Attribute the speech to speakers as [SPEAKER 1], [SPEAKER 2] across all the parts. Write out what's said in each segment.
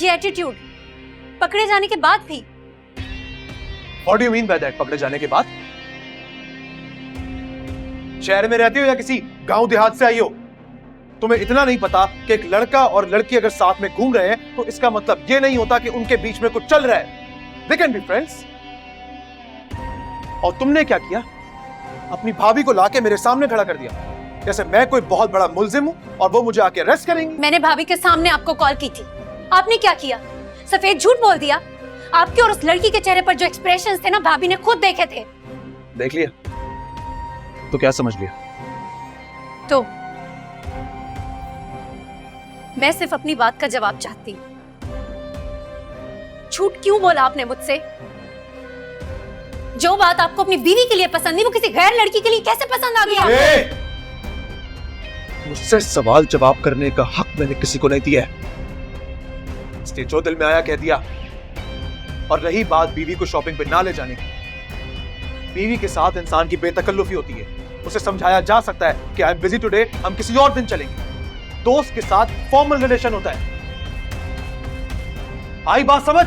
[SPEAKER 1] ये एटीट्यूड पकड़े जाने के बाद भी।
[SPEAKER 2] What do you mean by that? पकड़े जाने के बाद? शहर में रहती हो या किसी गांव देहात से आई हो? तुम्हें इतना नहीं पता कि एक लड़का और लड़की अगर साथ में घूम रहे हैं तो इसका मतलब ये नहीं होता कि उनके बीच में कुछ चल रहा है। They can be friends. और तुमने क्या किया? अपनी भाभी को लाके मेरे सामने खड़ा कर दिया जैसे मैं कोई बहुत बड़ा मुल्जिम हूं और वो मुझे आके अरेस्ट करेंगी।
[SPEAKER 1] मैंने भाभी के सामने आपको कॉल की थी, आपने क्या किया? सफेद झूठ बोल दिया। आपके और उस लड़की के चेहरे पर जो एक्सप्रेशंस थे ना, भाभी ने खुद देखे थे।
[SPEAKER 2] देख लिया तो क्या समझ लिया?
[SPEAKER 1] तो मैं सिर्फ अपनी बात का जवाब चाहती हूँ। झूठ क्यों बोला आपने मुझसे? जो बात आपको अपनी बीवी के लिए पसंद नहीं, वो किसी गैर लड़की के लिए कैसे पसंद आ गई?
[SPEAKER 2] मुझसे सवाल जवाब करने का हक मैंने किसी को नहीं दिया है। इसलिए जो दिल में आया कह दिया। और रही बात बीवी को शॉपिंग पे ना ले जाने की, बीवी के साथ इंसान की बेतकल्लुफी होती है। उसे समझाया जा सकता है कि आई एम बिजी टुडे, हम किसी और दिन चलेंगे। दोस्त के साथ फॉर्मल रिलेशन होता है। आई बात समझ?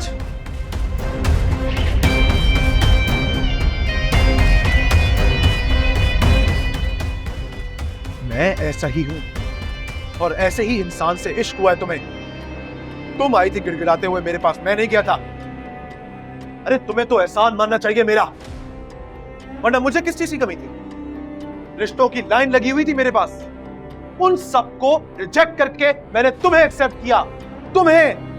[SPEAKER 2] मैं ऐसा ही हूं और ऐसे ही इंसान से इश्क हुआ है तुम्हें। तुम आई थी गिड़गिड़ाते हुए मेरे पास, मैं नहीं गया था। अरे तुम्हें तो एहसान मानना चाहिए मेरा, वरना मुझे किस चीज की कमी थी? रिश्तों की लाइन लगी हुई थी मेरे पास। उन सबको रिजेक्ट करके मैंने तुम्हें एक्सेप्ट किया। तुम्हें।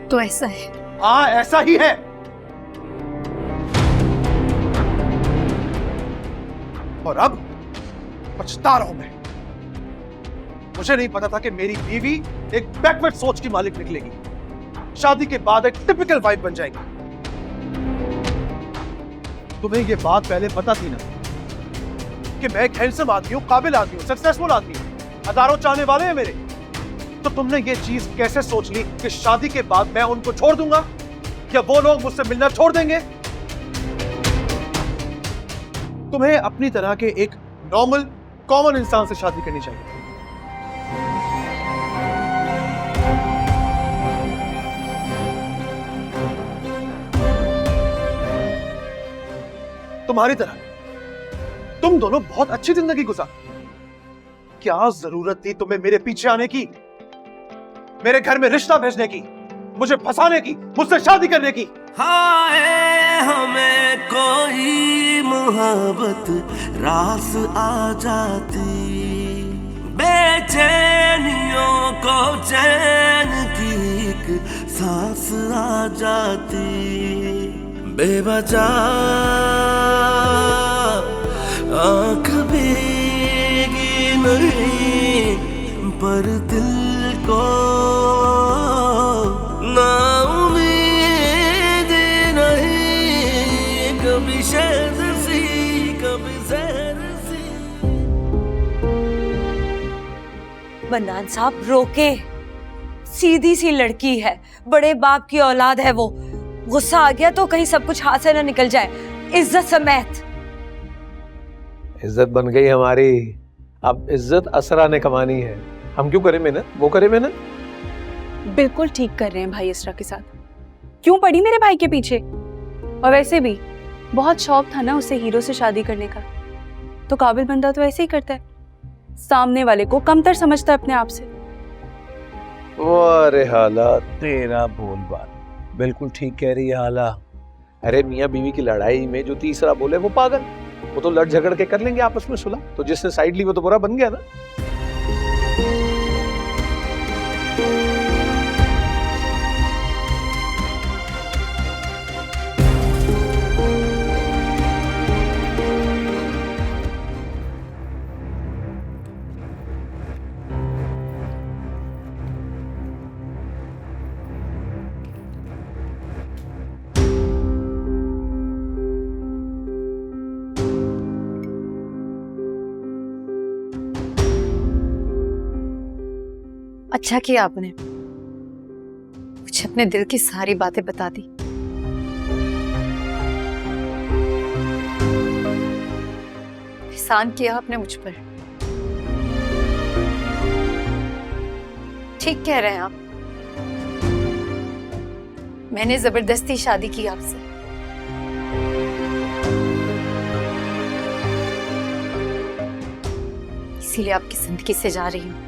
[SPEAKER 1] तो ऐसा है?
[SPEAKER 2] हाँ ऐसा ही है। और अब पछता रहा हूं मैं। मुझे नहीं पता था कि मेरी बीवी एक बैकवर्ड सोच की मालिक निकलेगी, शादी के बाद एक टिपिकल वाइफ बन जाएगी। तुम्हें यह बात पहले पता थी ना कि मैं एक हैंडसम आदमी हूं, काबिल आदमी हूं, सक्सेसफुल आदमी हूं, हजारों चाहने वाले हैं मेरे। तो तुमने ये चीज कैसे सोच ली कि शादी के बाद मैं उनको छोड़ दूंगा या वो लोग मुझसे मिलना छोड़ देंगे? तुम्हें अपनी तरह के एक नॉर्मल कॉमन इंसान से शादी करनी चाहिए। तुम्हारी तरह तुम दोनों बहुत अच्छी जिंदगी गुजार। क्या जरूरत थी तुम्हें मेरे पीछे आने की, मेरे घर में रिश्ता भेजने की, मुझे फंसाने की, मुझसे शादी करने की?
[SPEAKER 3] हाय हमें कोई मोहब्बत रास आ जाती, बेचैनियों को चैन की एक सांस आ जाती, बेवजह आंख भीगी नहीं पर दिल को ना उम्मीद नहीं, कभी शहद सी कभी जहर सी।
[SPEAKER 4] बन्नान साहब रोके, सीधी सी लड़की है, बड़े बाप की औलाद है वो। गुस्सा आ गया तो कहीं सब कुछ हाथ से ना निकल जाए, इज्जत समेत।
[SPEAKER 5] इज्जत बन गई हमारी, अब इज्जत असरा ने कमानी है। हम क्यों करें मेहनत, वो करे मेहनत।
[SPEAKER 6] बिल्कुल ठीक कर रहे हैं भाई इसरा के साथ। क्यों पड़ी मेरे भाई के पीछे? और वैसे भी बहुत शौक था ना उसे हीरो से शादी करने का, तो काबिल बंदा तो ऐसे ही करता है, सामने वाले को कमतर समझता है अपने आप से।
[SPEAKER 5] अरे हाला तेरा बोल बात बिल्कुल ठीक कह रही है हाला। अरे मियाँ बीवी की लड़ाई में जो तीसरा बोले वो पागल, वो तो लड़ झगड़ के कर लेंगे आपस में सुलह। तो जिसने साइड ली वो तो बुरा बन गया ना।
[SPEAKER 1] अच्छा किया आपने मुझे अपने दिल की सारी बातें बता दी। एहसान किया आपने मुझ पर। ठीक कह रहे हैं आप, मैंने जबरदस्ती शादी की आपसे। इसीलिए आपकी जिंदगी से जा रही हूं।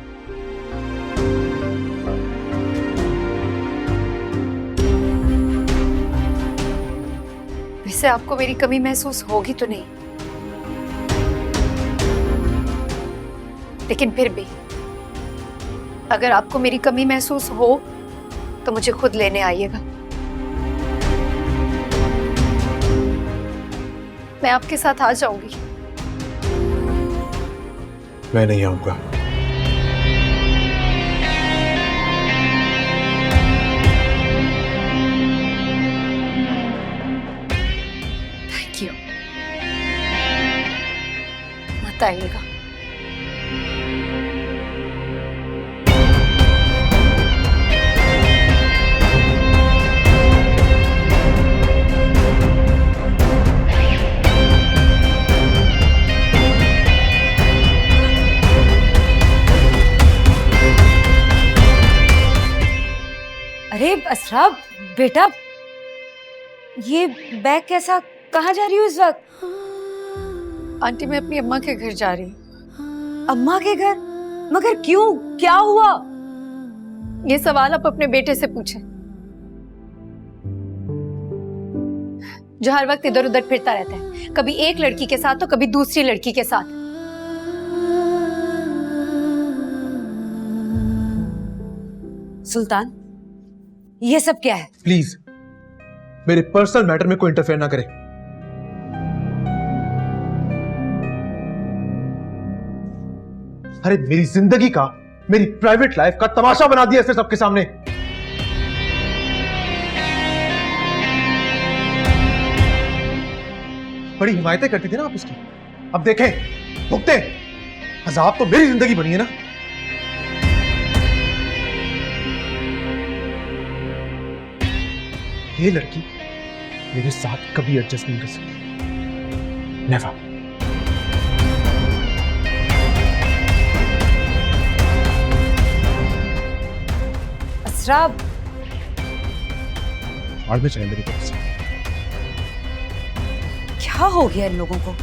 [SPEAKER 1] वैसे आपको मेरी कमी महसूस होगी तो नहीं, लेकिन फिर भी अगर आपको मेरी कमी महसूस हो तो मुझे खुद लेने आइएगा। मैं आपके साथ आ जाऊंगी।
[SPEAKER 2] मैं नहीं आऊंगा।
[SPEAKER 1] थैंक यू, मत आइएगा।
[SPEAKER 4] अरे असरा बेटा, ये बैग कैसा, कहाँ जा रही हो इस वक्त?
[SPEAKER 1] आंटी मैं अपनी अम्मा के घर जा रही हूँ।
[SPEAKER 4] अम्मा के घर? मगर क्यों, क्या हुआ?
[SPEAKER 1] ये सवाल आप अपने बेटे से पूछें, जो हर वक्त इधर उधर फिरता रहता है, कभी एक लड़की के साथ तो कभी दूसरी लड़की के साथ।
[SPEAKER 4] सुल्तान, ये सब क्या है?
[SPEAKER 2] प्लीज मेरे पर्सनल मैटर में कोई इंटरफेयर ना करे। अरे मेरी जिंदगी का, मेरी प्राइवेट लाइफ का तमाशा बना दिया इसने सबके सामने। बड़ी हिमायतें करती थी ना आप उसकी, अब देखें भुगते। अजाब तो मेरी जिंदगी बनी है ना। ये लड़की मेरे साथ कभी एडजस्ट नहीं कर सकती, नेवर।
[SPEAKER 4] असरा,
[SPEAKER 2] और में चाहिए मेरी तरफ से।
[SPEAKER 4] क्या हो गया इन लोगों को?